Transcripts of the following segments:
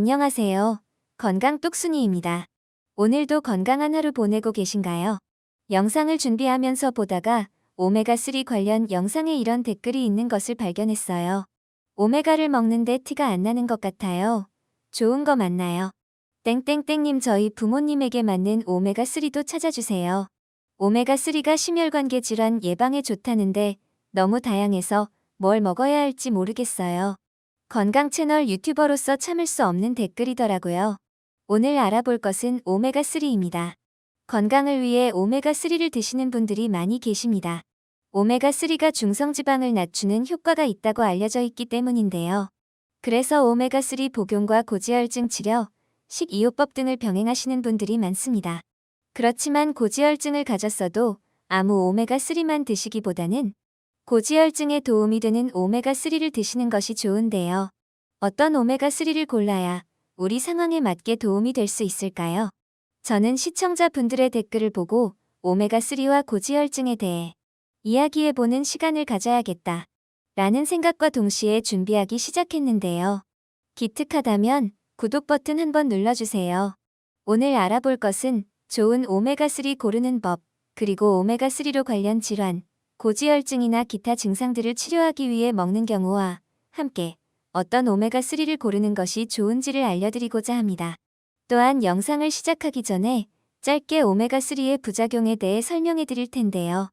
안녕하세요. 건강 똑순이입니다. 오늘도 건강한 하루 보내고 계신가요? 영상을 준비하면서 보다가 오메가3 관련 영상에 이런 댓글이 있는 것을 발견했어요. 오메가를 먹는데 티가 안 나는 것 같아요. 좋은 거 맞나요? 땡땡땡님 저희 부모님에게 맞는 오메가3도 찾아주세요. 오메가3가 심혈관계 질환 예방에 좋다는데 너무 다양해서 뭘 먹어야 할지 모르겠어요. 건강 채널 유튜버로서 참을 수 없는 댓글이더라고요. 오늘 알아볼 것은 오메가3입니다. 건강을 위해 오메가3를 드시는 분들이 많이 계십니다. 오메가3가 중성지방을 낮추는 효과가 있다고 알려져 있기 때문인데요. 그래서 오메가3 복용과 고지혈증 치료, 식이요법 등을 병행하시는 분들이 많습니다. 그렇지만 고지혈증을 가졌어도 아무 오메가3만 드시기보다는 고지혈증에 도움이 되는 오메가3를 드시는 것이 좋은데요. 어떤 오메가3를 골라야 우리 상황에 맞게 도움이 될 수 있을까요? 저는 시청자분들의 댓글을 보고 오메가3와 고지혈증에 대해 이야기해보는 시간을 가져야겠다 라는 생각과 동시에 준비하기 시작했는데요. 기특하다면 구독 버튼 한번 눌러주세요. 오늘 알아볼 것은 좋은 오메가3 고르는 법, 그리고 오메가3로 관련 질환, 고지혈증이나 기타 증상들을 치료하기 위해 먹는 경우와 함께 어떤 오메가3를 고르는 것이 좋은지를 알려드리고자 합니다. 또한 영상을 시작하기 전에 짧게 오메가3의 부작용에 대해 설명해 드릴 텐데요.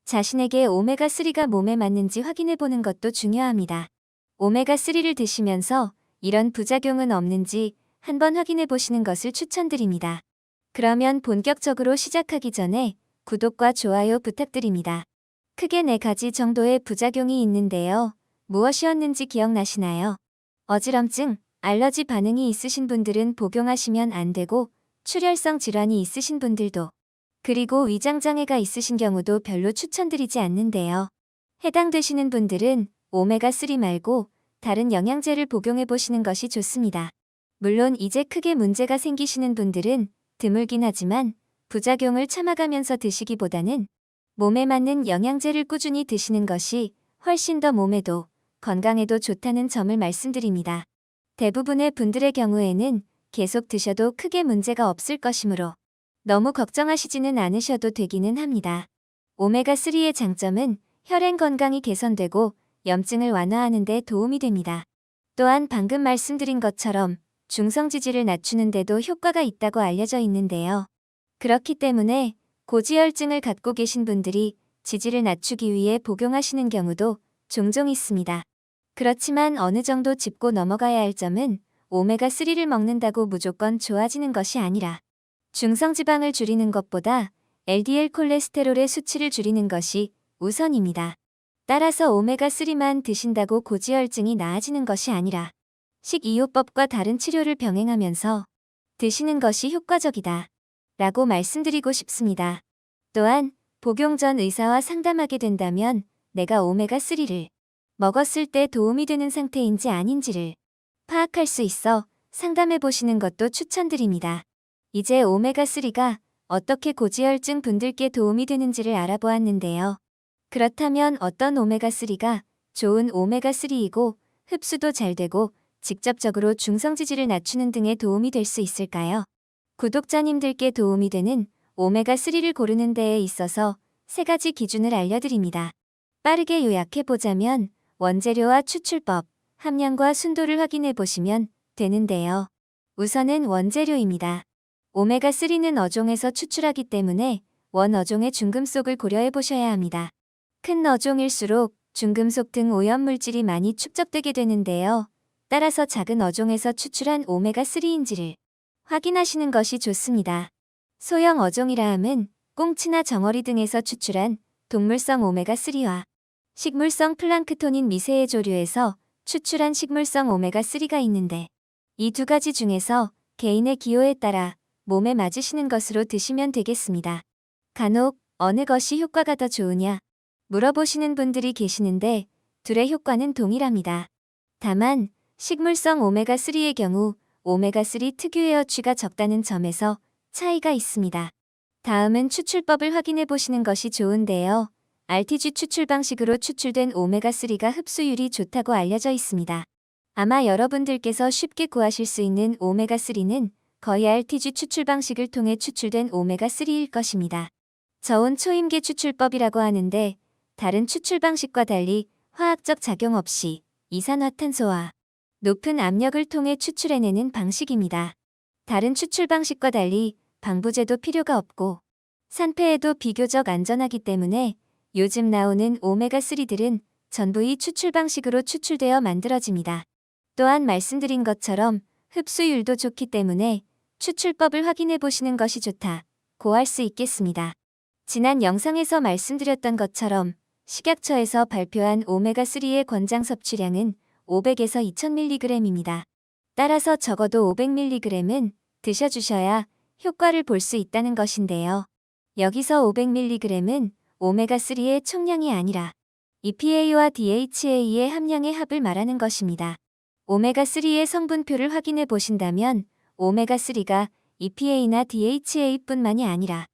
자신에게 오메가3가 몸에 맞는지 확인해 보는 것도 중요합니다. 오메가3를 드시면서 이런 부작용은 없는지 한번 확인해 보시는 것을 추천드립니다. 그러면 본격적으로 시작하기 전에 구독과 좋아요 부탁드립니다. 크게 4가지 정도의 부작용이 있는데요. 무엇이었는지 기억나시나요? 어지럼증, 알러지 반응이 있으신 분들은 복용하시면 안 되고 출혈성 질환이 있으신 분들도, 그리고 위장장애가 있으신 경우도 별로 추천드리지 않는데요. 해당되시는 분들은 오메가3 말고 다른 영양제를 복용해 보시는 것이 좋습니다. 물론 이제 크게 문제가 생기시는 분들은 드물긴 하지만 부작용을 참아가면서 드시기보다는 몸에 맞는 영양제를 꾸준히 드시는 것이 훨씬 더 몸에도 건강에도 좋다는 점을 말씀드립니다. 대부분의 분들의 경우에는 계속 드셔도 크게 문제가 없을 것이므로 너무 걱정하시지는 않으셔도 되기는 합니다. 오메가3의 장점은 혈행 건강이 개선되고 염증을 완화하는 데 도움이 됩니다. 또한 방금 말씀드린 것처럼 중성지질을 낮추는 데도 효과가 있다고 알려져 있는데요. 그렇기 때문에 고지혈증을 갖고 계신 분들이 지질을 낮추기 위해 복용하시는 경우도 종종 있습니다. 그렇지만 어느 정도 짚고 넘어가야 할 점은 오메가3를 먹는다고 무조건 좋아지는 것이 아니라 중성지방을 줄이는 것보다 LDL 콜레스테롤의 수치를 줄이는 것이 우선입니다. 따라서 오메가3만 드신다고 고지혈증이 나아지는 것이 아니라 식이요법과 다른 치료를 병행하면서 드시는 것이 효과적이다 라고 말씀드리고 싶습니다. 또한 복용 전 의사와 상담하게 된다면 내가 오메가3를 먹었을 때 도움이 되는 상태인지 아닌지를 파악할 수 있어 상담해 보시는 것도 추천드립니다. 이제 오메가3가 어떻게 고지혈증 분들께 도움이 되는지를 알아보았는데요. 그렇다면 어떤 오메가3가 좋은 오메가3이고 흡수도 잘 되고 직접적으로 중성지질을 낮추는 등에 도움이 될 수 있을까요? 구독자님들께 도움이 되는 오메가3를 고르는 데에 있어서 3가지 기준을 알려드립니다. 빠르게 요약해보자면 원재료와 추출법, 함량과 순도를 확인해 보시면 되는데요. 우선은 원재료입니다. 오메가3는 어종에서 추출하기 때문에 원어종의 중금속을 고려해 보셔야 합니다. 큰 어종일수록 중금속 등 오염물질이 많이 축적되게 되는데요. 따라서 작은 어종에서 추출한 오메가3인지를 확인하시는 것이 좋습니다. 소형 어종이라 함은 꽁치나 정어리 등에서 추출한 동물성 오메가3와 식물성 플랑크톤인 미세의 조류에서 추출한 식물성 오메가3가 있는데 이 2가지 중에서 개인의 기호에 따라 몸에 맞으시는 것으로 드시면 되겠습니다. 간혹 어느 것이 효과가 더 좋으냐 물어보시는 분들이 계시는데 둘의 효과는 동일합니다. 다만 식물성 오메가3의 경우 오메가3 특유의 어취가 적다는 점에서 차이가 있습니다. 다음은 추출법을 확인해 보시는 것이 좋은데요. RTG 추출 방식으로 추출된 오메가3가 흡수율이 좋다고 알려져 있습니다. 아마 여러분들께서 쉽게 구하실 수 있는 오메가3는 거의 RTG 추출 방식을 통해 추출된 오메가3일 것입니다. 저온 초임계 추출법이라고 하는데 다른 추출 방식과 달리 화학적 작용 없이 이산화탄소와 높은 압력을 통해 추출해내는 방식입니다. 다른 추출 방식과 달리 방부제도 필요가 없고 산패에도 비교적 안전하기 때문에 요즘 나오는 오메가3들은 전부 이 추출 방식으로 추출되어 만들어집니다. 또한 말씀드린 것처럼 흡수율도 좋기 때문에 추출법을 확인해 보시는 것이 좋다고 할 수 있겠습니다. 지난 영상에서 말씀드렸던 것처럼 식약처에서 발표한 오메가3의 권장 섭취량은 500에서 2000mg입니다. 따라서 적어도 500mg은 드셔주셔야 효과를 볼 수 있다는 것인데요. 여기서 500mg은 오메가3의 총량이 아니라 EPA와 DHA의 함량의 합을 말하는 것입니다. 오메가3의 성분표를 확인해 보신다면 오메가3가 EPA나 DHA뿐만이 아니라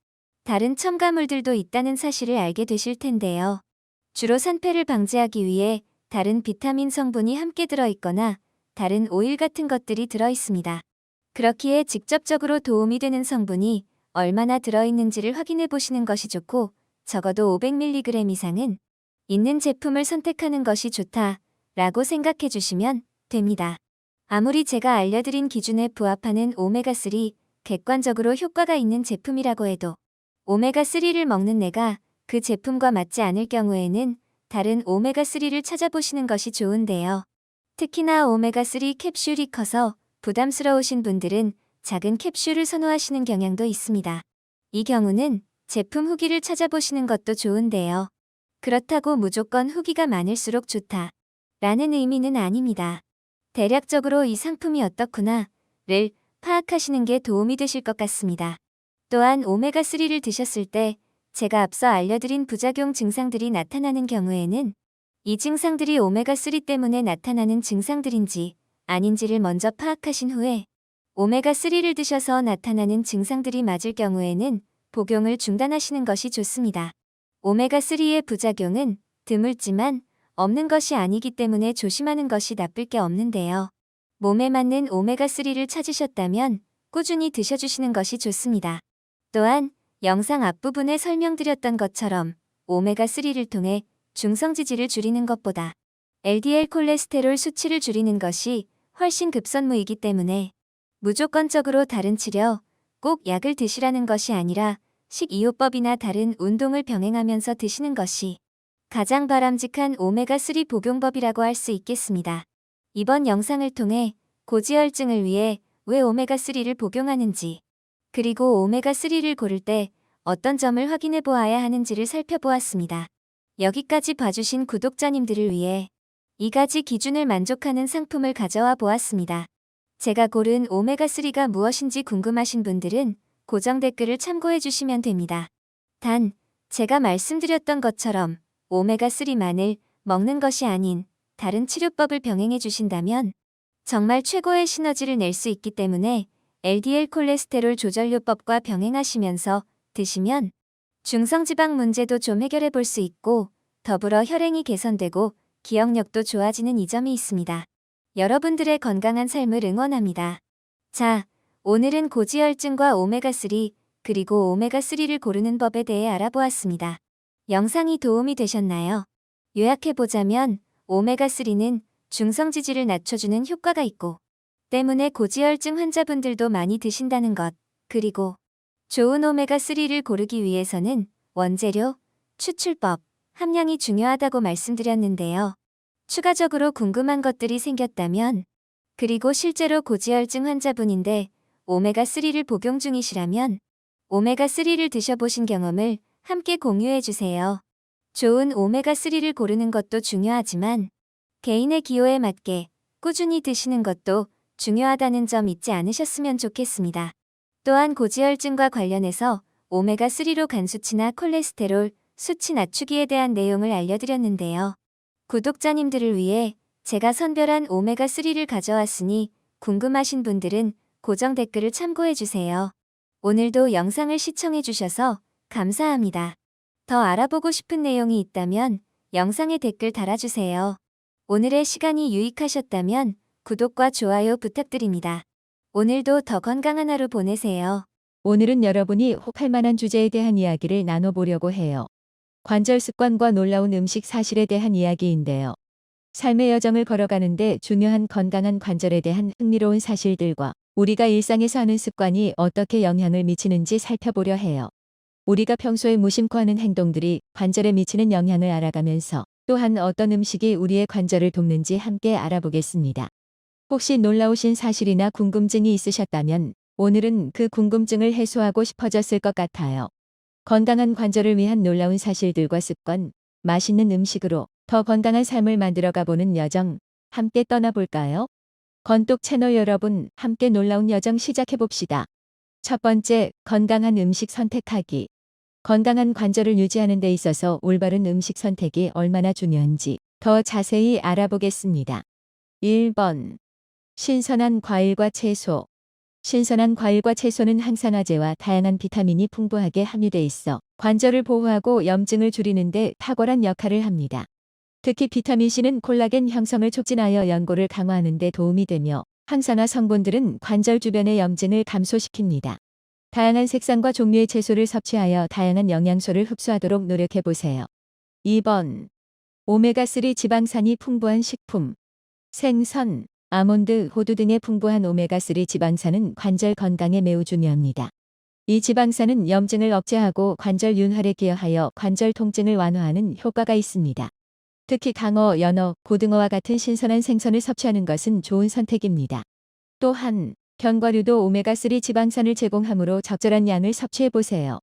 다른 첨가물들도 있다는 사실을 알게 되실 텐데요. 주로 산패를 방지하기 위해 다른 비타민 성분이 함께 들어있거나 다른 오일 같은 것들이 들어있습니다. 그렇기에 직접적으로 도움이 되는 성분이 얼마나 들어있는지를 확인해 보시는 것이 좋고 적어도 500mg 이상은 있는 제품을 선택하는 것이 좋다라고 생각해 주시면 됩니다. 아무리 제가 알려드린 기준에 부합하는 오메가3, 객관적으로 효과가 있는 제품이라고 해도 오메가3를 먹는 내가 그 제품과 맞지 않을 경우에는 다른 오메가3를 찾아보시는 것이 좋은데요. 특히나 오메가3 캡슐이 커서 부담스러우신 분들은 작은 캡슐을 선호하시는 경향도 있습니다. 이 경우는 제품 후기를 찾아보시는 것도 좋은데요. 그렇다고 무조건 후기가 많을수록 좋다 라는 의미는 아닙니다. 대략적으로 이 상품이 어떻구나를 파악하시는 게 도움이 되실 것 같습니다. 또한 오메가3를 드셨을 때 제가 앞서 알려드린 부작용 증상들이 나타나는 경우에는 이 증상들이 오메가3 때문에 나타나는 증상들인지 아닌지를 먼저 파악하신 후에 오메가3를 드셔서 나타나는 증상들이 맞을 경우에는 복용을 중단하시는 것이 좋습니다. 오메가3의 부작용은 드물지만 없는 것이 아니기 때문에 조심하는 것이 나쁠 게 없는데요. 몸에 맞는 오메가3를 찾으셨다면 꾸준히 드셔주시는 것이 좋습니다. 또한 영상 앞부분에 설명드렸던 것처럼 오메가3를 통해 중성지질을 줄이는 것보다 LDL 콜레스테롤 수치를 줄이는 것이 훨씬 급선무이기 때문에 무조건적으로 다른 치료, 꼭 약을 드시라는 것이 아니라 식이요법이나 다른 운동을 병행하면서 드시는 것이 가장 바람직한 오메가3 복용법이라고 할 수 있겠습니다. 이번 영상을 통해 고지혈증을 위해 왜 오메가3를 복용하는지, 그리고 오메가3를 고를 때 어떤 점을 확인해 보아야 하는지를 살펴보았습니다. 여기까지 봐주신 구독자님들을 위해 이 가지 기준을 만족하는 상품을 가져와 보았습니다. 제가 고른 오메가3가 무엇인지 궁금하신 분들은 고정 댓글을 참고해 주시면 됩니다. 단, 제가 말씀드렸던 것처럼 오메가3만을 먹는 것이 아닌 다른 치료법을 병행해 주신다면 정말 최고의 시너지를 낼 수 있기 때문에 LDL 콜레스테롤 조절요법과 병행하시면서 드시면 중성지방 문제도 좀 해결해 볼 수 있고 더불어 혈행이 개선되고 기억력도 좋아지는 이점이 있습니다. 여러분들의 건강한 삶을 응원합니다. 자, 오늘은 고지혈증과 오메가3 그리고 오메가3를 고르는 법에 대해 알아보았습니다. 영상이 도움이 되셨나요? 요약해보자면 오메가3는 중성지질을 낮춰주는 효과가 있고 때문에 고지혈증 환자분들도 많이 드신다는 것, 그리고 좋은 오메가3를 고르기 위해서는 원재료, 추출법, 함량이 중요하다고 말씀드렸는데요. 추가적으로 궁금한 것들이 생겼다면, 그리고 실제로 고지혈증 환자분인데 오메가3를 복용 중이시라면 오메가3를 드셔보신 경험을 함께 공유해주세요. 좋은 오메가3를 고르는 것도 중요하지만 개인의 기호에 맞게 꾸준히 드시는 것도 중요하다는 점 잊지 않으셨으면 좋겠습니다. 또한 고지혈증과 관련해서 오메가3로 간 수치나 콜레스테롤 수치 낮추기에 대한 내용을 알려드렸는데요. 구독자님들을 위해 제가 선별한 오메가3를 가져왔으니 궁금하신 분들은 고정 댓글을 참고해주세요. 오늘도 영상을 시청해주셔서 감사합니다. 더 알아보고 싶은 내용이 있다면 영상에 댓글 달아주세요. 오늘의 시간이 유익하셨다면 구독과 좋아요 부탁드립니다. 오늘도 더 건강한 하루 보내세요. 오늘은 여러분이 혹할 만한 주제에 대한 이야기를 나눠보려고 해요. 관절 습관과 놀라운 음식 사실에 대한 이야기인데요. 삶의 여정을 걸어가는데 중요한 건강한 관절에 대한 흥미로운 사실들과 우리가 일상에서 하는 습관이 어떻게 영향을 미치는지 살펴보려 해요. 우리가 평소에 무심코 하는 행동들이 관절에 미치는 영향을 알아가면서 또한 어떤 음식이 우리의 관절을 돕는지 함께 알아보겠습니다. 혹시 놀라우신 사실이나 궁금증이 있으셨다면 오늘은 그 궁금증을 해소하고 싶어졌을 것 같아요. 건강한 관절을 위한 놀라운 사실들과 습관, 맛있는 음식으로 더 건강한 삶을 만들어가 보는 여정, 함께 떠나볼까요? 건똑 채널 여러분, 함께 놀라운 여정 시작해봅시다. 첫 번째, 건강한 음식 선택하기. 건강한 관절을 유지하는 데 있어서 올바른 음식 선택이 얼마나 중요한지 더 자세히 알아보겠습니다. 1번. 신선한 과일과 채소. 신선한 과일과 채소는 항산화제와 다양한 비타민이 풍부하게 함유돼 있어 관절을 보호하고 염증을 줄이는 데 탁월한 역할을 합니다. 특히 비타민C는 콜라겐 형성을 촉진하여 연골을 강화하는 데 도움이 되며 항산화 성분들은 관절 주변의 염증을 감소시킵니다. 다양한 색상과 종류의 채소를 섭취하여 다양한 영양소를 흡수하도록 노력해 보세요. 2번. 오메가3 지방산이 풍부한 식품. 생선, 아몬드, 호두 등의 풍부한 오메가3 지방산은 관절 건강에 매우 중요합니다. 이 지방산은 염증을 억제하고 관절 윤활에 기여하여 관절 통증을 완화하는 효과가 있습니다. 특히 강어, 연어, 고등어와 같은 신선한 생선을 섭취하는 것은 좋은 선택입니다. 또한 견과류도 오메가3 지방산을 제공하므로 적절한 양을 섭취해 보세요.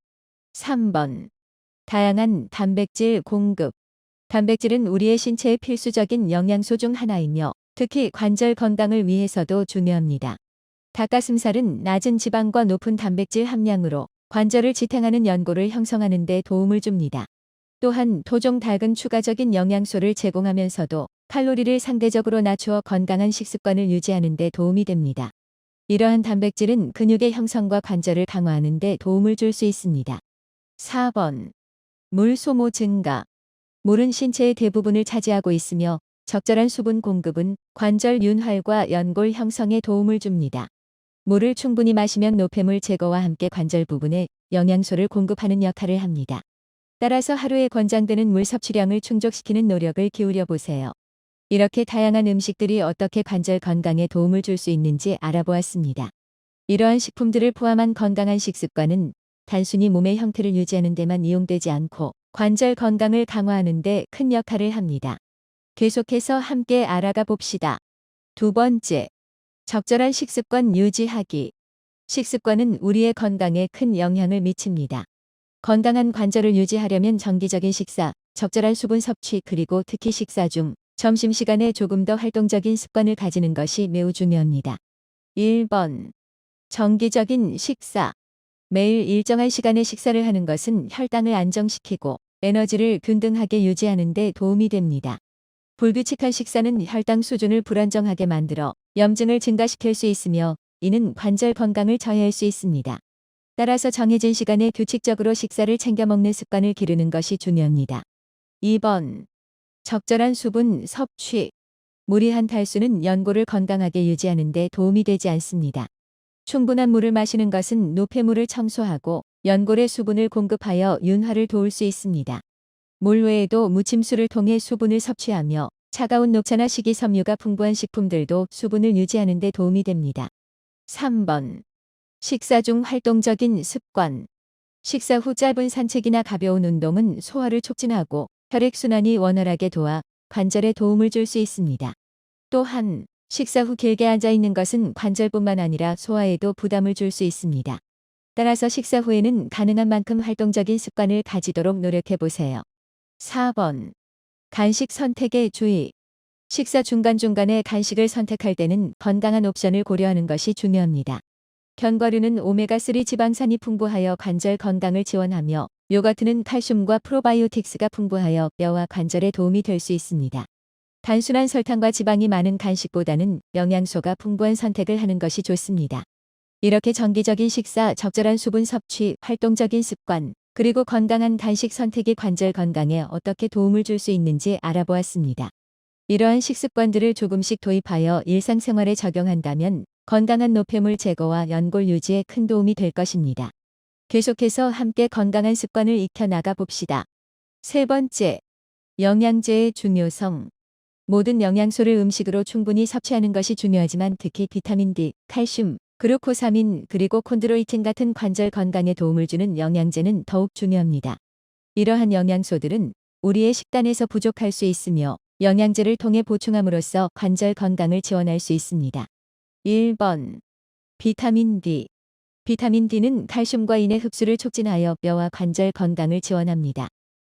3번. 다양한 단백질 공급. 단백질은 우리의 신체의 필수적인 영양소 중 하나이며 특히 관절 건강을 위해서도 중요합니다. 닭가슴살은 낮은 지방과 높은 단백질 함량으로 관절을 지탱하는 연골을 형성하는 데 도움을 줍니다. 또한 토종 닭은 추가적인 영양소를 제공하면서도 칼로리를 상대적으로 낮추어 건강한 식습관을 유지하는 데 도움이 됩니다. 이러한 단백질은 근육의 형성과 관절을 강화하는 데 도움을 줄 수 있습니다. 4번. 물 소모 증가. 물은 신체의 대부분을 차지하고 있으며 적절한 수분 공급은 관절 윤활과 연골 형성에 도움을 줍니다. 물을 충분히 마시면 노폐물 제거와 함께 관절 부분에 영양소를 공급하는 역할을 합니다. 따라서 하루에 권장되는 물 섭취량을 충족시키는 노력을 기울여 보세요. 이렇게 다양한 음식들이 어떻게 관절 건강에 도움을 줄 수 있는지 알아보았습니다. 이러한 식품들을 포함한 건강한 식습관은 단순히 몸의 형태를 유지하는 데만 이용되지 않고 관절 건강을 강화하는 데 큰 역할을 합니다. 계속해서 함께 알아가 봅시다. 두 번째, 적절한 식습관 유지하기. 식습관은 우리의 건강에 큰 영향을 미칩니다. 건강한 관절을 유지하려면 정기적인 식사, 적절한 수분 섭취 그리고 특히 식사 중 점심시간에 조금 더 활동적인 습관을 가지는 것이 매우 중요합니다. 1번. 정기적인 식사. 매일 일정한 시간에 식사를 하는 것은 혈당을 안정시키고 에너지를 균등하게 유지하는 데 도움이 됩니다. 불규칙한 식사는 혈당 수준을 불안정하게 만들어 염증을 증가시킬 수 있으며 이는 관절 건강을 저해할 수 있습니다. 따라서 정해진 시간에 규칙적으로 식사를 챙겨 먹는 습관을 기르는 것이 중요합니다. 2번. 적절한 수분 섭취. 무리한 탈수는 연골을 건강하게 유지하는 데 도움이 되지 않습니다. 충분한 물을 마시는 것은 노폐물을 청소하고 연골에 수분을 공급하여 윤활을 도울 수 있습니다. 물 외에도 무침수를 통해 수분을 섭취하며 차가운 녹차나 식이섬유가 풍부한 식품들도 수분을 유지하는 데 도움이 됩니다. 3번. 식사 중 활동적인 습관. 식사 후 짧은 산책이나 가벼운 운동은 소화를 촉진하고 혈액순환이 원활하게 도와 관절에 도움을 줄 수 있습니다. 또한 식사 후 길게 앉아 있는 것은 관절뿐만 아니라 소화에도 부담을 줄 수 있습니다. 따라서 식사 후에는 가능한 만큼 활동적인 습관을 가지도록 노력해 보세요. 4번. 간식 선택에 주의. 식사 중간중간에 간식을 선택할 때는 건강한 옵션을 고려하는 것이 중요합니다. 견과류는 오메가3 지방산이 풍부하여 관절 건강을 지원하며 요거트는 칼슘과 프로바이오틱스가 풍부하여 뼈와 관절에 도움이 될 수 있습니다. 단순한 설탕과 지방이 많은 간식보다는 영양소가 풍부한 선택을 하는 것이 좋습니다. 이렇게 정기적인 식사, 적절한 수분 섭취, 활동적인 습관, 그리고 건강한 간식 선택이 관절 건강에 어떻게 도움을 줄 수 있는지 알아보았습니다. 이러한 식습관들을 조금씩 도입하여 일상생활에 적용한다면 건강한 노폐물 제거와 연골 유지에 큰 도움이 될 것입니다. 계속해서 함께 건강한 습관을 익혀나가 봅시다. 세 번째, 영양제의 중요성. 모든 영양소를 음식으로 충분히 섭취하는 것이 중요하지만 특히 비타민 D, 칼슘, 글루코사민 그리고 콘드로이틴 같은 관절 건강에 도움을 주는 영양제는 더욱 중요합니다. 이러한 영양소들은 우리의 식단에서 부족할 수 있으며 영양제를 통해 보충함으로써 관절 건강을 지원할 수 있습니다. 1번. 비타민 D. 비타민 D는 칼슘과 인의 흡수를 촉진하여 뼈와 관절 건강을 지원합니다.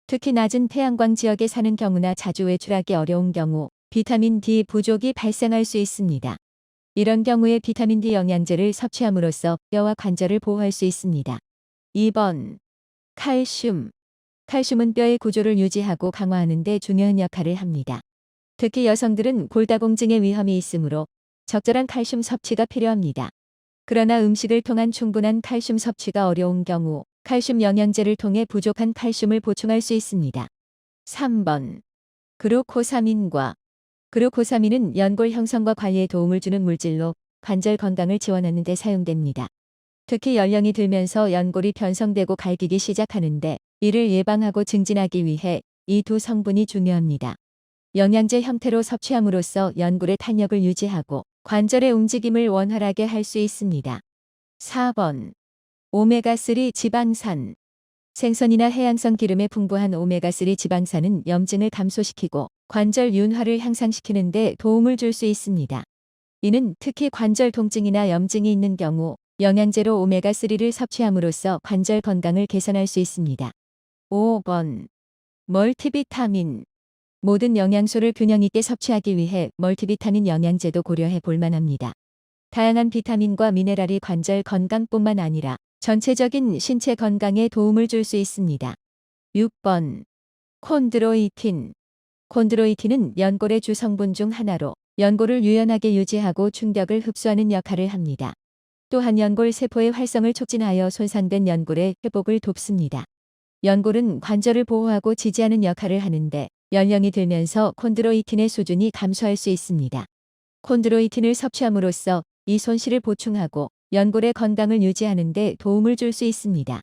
특히 낮은 태양광 지역에 사는 경우나 자주 외출하기 어려운 경우 비타민 D 부족이 발생할 수 있습니다. 이런 경우에 비타민 D 영양제를 섭취함으로써 뼈와 관절을 보호할 수 있습니다. 2번. 칼슘. 칼슘은 뼈의 구조를 유지하고 강화하는 데 중요한 역할을 합니다. 특히 여성들은 골다공증의 위험이 있으므로 적절한 칼슘 섭취가 필요합니다. 그러나 음식을 통한 충분한 칼슘 섭취가 어려운 경우 칼슘 영양제를 통해 부족한 칼슘을 보충할 수 있습니다. 3번. 글루코사민과. 글루코사민은 연골 형성과 관리에 도움을 주는 물질로 관절 건강을 지원하는 데 사용됩니다. 특히 연령이 들면서 연골이 변성되고 갈기기 시작하는데 이를 예방하고 증진하기 위해 이 두 성분이 중요합니다. 영양제 형태로 섭취함으로써 연골의 탄력을 유지하고 관절의 움직임을 원활하게 할 수 있습니다. 4번. 오메가3 지방산. 생선이나 해양성 기름에 풍부한 오메가3 지방산은 염증을 감소시키고 관절 윤활을 향상시키는 데 도움을 줄 수 있습니다. 이는 특히 관절 통증이나 염증이 있는 경우 영양제로 오메가3를 섭취함으로써 관절 건강을 개선할 수 있습니다. 5번. 멀티비타민. 모든 영양소를 균형 있게 섭취하기 위해 멀티비타민 영양제도 고려해 볼 만합니다. 다양한 비타민과 미네랄이 관절 건강뿐만 아니라 전체적인 신체 건강에 도움을 줄 수 있습니다. 6번. 콘드로이틴. 콘드로이틴은 연골의 주 성분 중 하나로 연골을 유연하게 유지하고 충격을 흡수하는 역할을 합니다. 또한 연골 세포의 활성을 촉진하여 손상된 연골의 회복을 돕습니다. 연골은 관절을 보호하고 지지하는 역할을 하는데 연령이 들면서 콘드로이틴의 수준이 감소할 수 있습니다. 콘드로이틴을 섭취함으로써 이 손실을 보충하고 연골의 건강을 유지하는 데 도움을 줄 수 있습니다.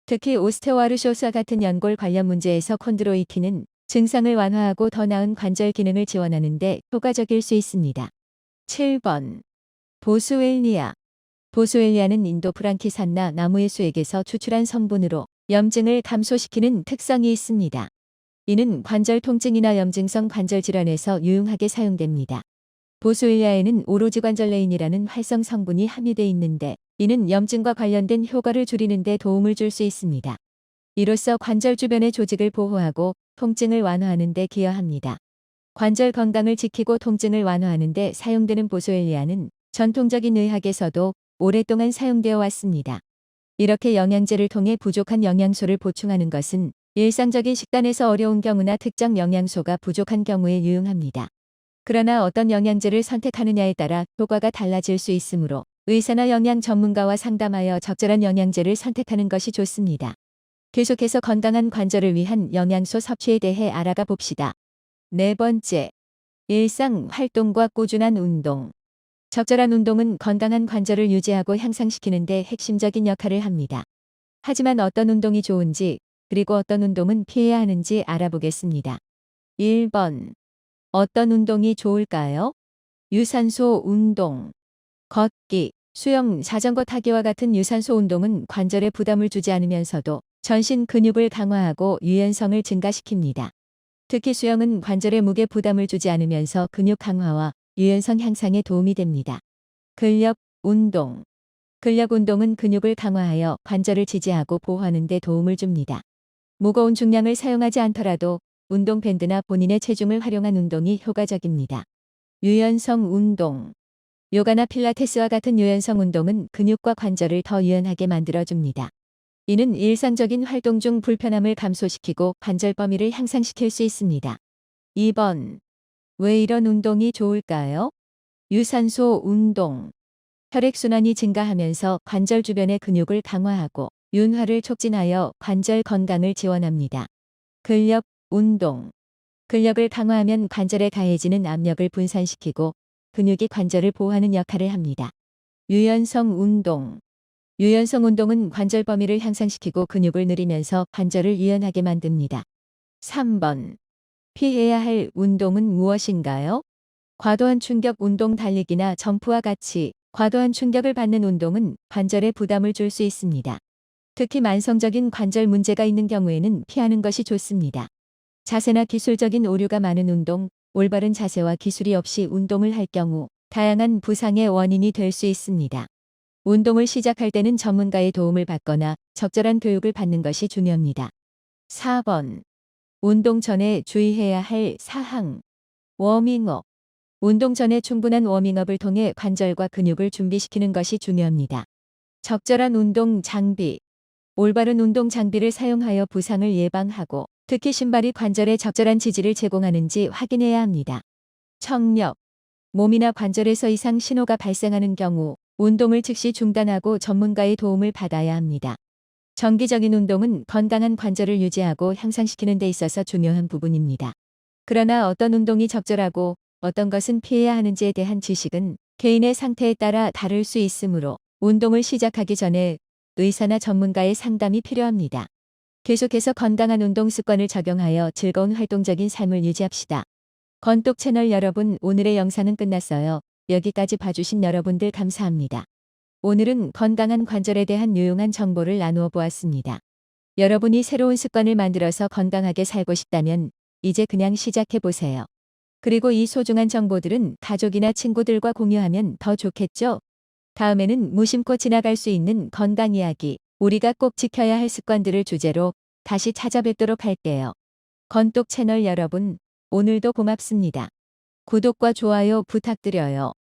특히 오스테오아르쇼스와 같은 연골 관련 문제에서 콘드로이틴은 증상을 완화하고 더 나은 관절 기능을 지원하는 데 효과적일 수 있습니다. 7번. 보스웰리아. 보스웰리아는 인도 프랑키산나 나무의 수액에서 추출한 성분으로 염증을 감소시키는 특성이 있습니다. 이는 관절 통증이나 염증성 관절 질환에서 유용하게 사용됩니다. 보스웰리아에는 오로지관절레인이라는 활성 성분이 함유되어 있는데 이는 염증과 관련된 효과를 줄이는 데 도움을 줄 수 있습니다. 이로써 관절 주변의 조직을 보호하고 통증을 완화하는 데 기여합니다. 관절 건강을 지키고 통증을 완화하는 데 사용되는 보스웰리아는 전통적인 의학에서도 오랫동안 사용되어 왔습니다. 이렇게 영양제를 통해 부족한 영양소를 보충하는 것은 일상적인 식단에서 어려운 경우나 특정 영양소가 부족한 경우에 유용합니다. 그러나 어떤 영양제를 선택하느냐에 따라 효과가 달라질 수 있으므로 의사나 영양 전문가와 상담하여 적절한 영양제를 선택하는 것이 좋습니다. 계속해서 건강한 관절을 위한 영양소 섭취에 대해 알아가 봅시다. 네 번째, 일상 활동과 꾸준한 운동. 적절한 운동은 건강한 관절을 유지하고 향상시키는 데 핵심적인 역할을 합니다. 하지만 어떤 운동이 좋은지 그리고 어떤 운동은 피해야 하는지 알아보겠습니다. 1번. 어떤 운동이 좋을까요? 유산소 운동. 걷기, 수영, 자전거 타기와 같은 유산소 운동은 관절에 부담을 주지 않으면서도 전신 근육을 강화하고 유연성을 증가시킵니다. 특히 수영은 관절에 무게 부담을 주지 않으면서 근육 강화와 유연성 향상에 도움이 됩니다. 근력 운동. 근력 운동은 근육을 강화하여 관절을 지지하고 보호하는 데 도움을 줍니다. 무거운 중량을 사용하지 않더라도 운동 밴드나 본인의 체중을 활용한 운동이 효과적입니다. 유연성 운동. 요가나 필라테스와 같은 유연성 운동은 근육과 관절을 더 유연하게 만들어줍니다. 이는 일상적인 활동 중 불편함을 감소시키고 관절 범위를 향상시킬 수 있습니다. 2번. 왜 이런 운동이 좋을까요? 유산소 운동. 혈액순환이 증가하면서 관절 주변의 근육을 강화하고 윤활을 촉진하여 관절 건강을 지원합니다. 근력 운동. 근력을 강화하면 관절에 가해지는 압력을 분산시키고 근육이 관절을 보호하는 역할을 합니다. 유연성 운동. 유연성 운동은 관절 범위를 향상시키고 근육을 늘리면서 관절을 유연하게 만듭니다. 3번. 피해야 할 운동은 무엇인가요? 과도한 충격 운동 달리기나 점프와 같이 과도한 충격을 받는 운동은 관절에 부담을 줄 수 있습니다. 특히 만성적인 관절 문제가 있는 경우에는 피하는 것이 좋습니다. 자세나 기술적인 오류가 많은 운동, 올바른 자세와 기술이 없이 운동을 할 경우 다양한 부상의 원인이 될 수 있습니다. 운동을 시작할 때는 전문가의 도움을 받거나 적절한 교육을 받는 것이 중요합니다. 4번. 운동 전에 주의해야 할 사항. 워밍업. 운동 전에 충분한 워밍업을 통해 관절과 근육을 준비시키는 것이 중요합니다. 적절한 운동 장비. 올바른 운동 장비를 사용하여 부상을 예방하고 특히 신발이 관절에 적절한 지지를 제공하는지 확인해야 합니다. 청력. 몸이나 관절에서 이상 신호가 발생하는 경우 운동을 즉시 중단하고 전문가의 도움을 받아야 합니다. 정기적인 운동은 건강한 관절을 유지하고 향상시키는 데 있어서 중요한 부분입니다. 그러나 어떤 운동이 적절하고 어떤 것은 피해야 하는지에 대한 지식은 개인의 상태에 따라 다를 수 있으므로 운동을 시작하기 전에 의사나 전문가의 상담이 필요합니다. 계속해서 건강한 운동 습관을 적용하여 즐거운 활동적인 삶을 유지합시다. 건똑 채널 여러분, 오늘의 영상은 끝났어요. 여기까지 봐주신 여러분들 감사합니다. 오늘은 건강한 관절에 대한 유용한 정보를 나누어 보았습니다. 여러분이 새로운 습관을 만들어서 건강하게 살고 싶다면 이제 그냥 시작해 보세요. 그리고 이 소중한 정보들은 가족이나 친구들과 공유하면 더 좋겠죠? 다음에는 무심코 지나갈 수 있는 건강 이야기, 우리가 꼭 지켜야 할 습관들을 주제로 다시 찾아뵙도록 할게요. 건똑 채널 여러분, 오늘도 고맙습니다. 구독과 좋아요 부탁드려요.